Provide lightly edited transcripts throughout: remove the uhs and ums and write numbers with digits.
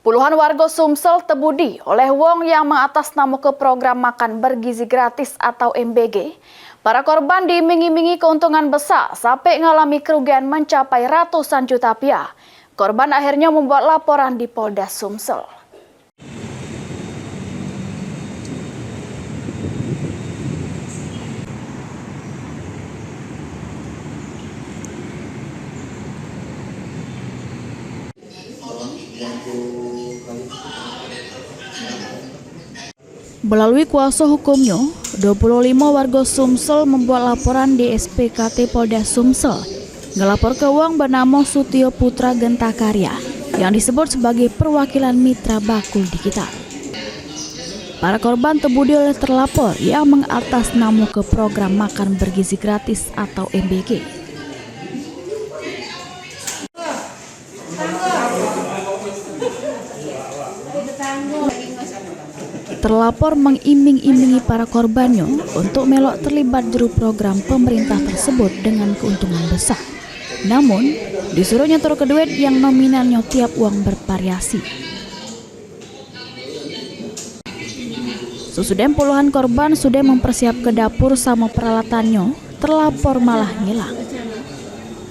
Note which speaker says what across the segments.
Speaker 1: Puluhan warga Sumsel tebudi oleh wong yang mengatasnamakan program makan bergizi gratis atau MBG. Para korban diiming-imingi keuntungan besar sampai mengalami kerugian mencapai ratusan juta rupiah. Korban akhirnya membuat laporan di Polda Sumsel. Melalui kuasa hukumnya, 25 warga Sumsel membuat laporan di SPKT Polda Sumsel ngelapor ke wong bernama Sutio Putra Gentakarya yang disebut sebagai perwakilan mitra bakul digital. Para korban tebudi oleh terlapor yang mengatasnamakan program makan bergizi gratis atau MBG. Terlapor mengiming-imingi para korbannya untuk melok terlibat juru program pemerintah tersebut dengan keuntungan besar. Namun, disuruh nyetor ke duit yang nominalnya tiap uang bervariasi. Sesudah puluhan korban sudah mempersiapkan dapur sama peralatannya, terlapor malah ngilang.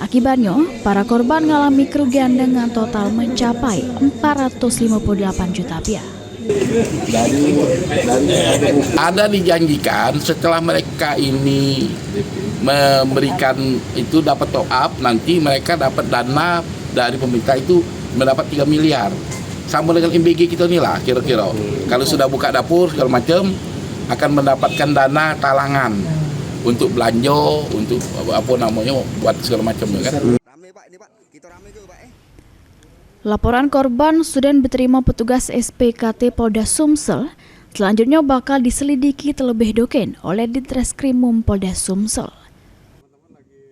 Speaker 1: Akibatnya, para korban mengalami kerugian dengan total mencapai 458 juta rupiah.
Speaker 2: Ada dijanjikan setelah mereka ini memberikan itu dapat top up, nanti mereka dapat dana dari pemerintah itu mendapat 3 miliar. Sama dengan MBG kita inilah kira-kira. Kalau sudah buka dapur segala macam akan mendapatkan dana talangan untuk belanja, untuk apa namanya buat segala macam kan.
Speaker 1: Laporan korban sudah diterima petugas SPKT Polda Sumsel. Selanjutnya bakal diselidiki terlebih dahulu oleh Ditreskrimum Polda Sumsel.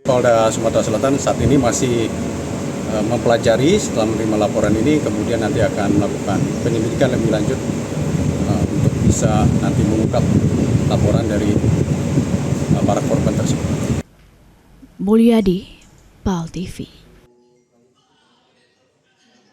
Speaker 3: Polda Sumatera Selatan saat ini masih mempelajari. Setelah menerima laporan ini, kemudian nanti akan melakukan penyelidikan lebih lanjut untuk bisa nanti mengungkap laporan dari para korban tersebut.
Speaker 1: Mulyadi, PAL TV.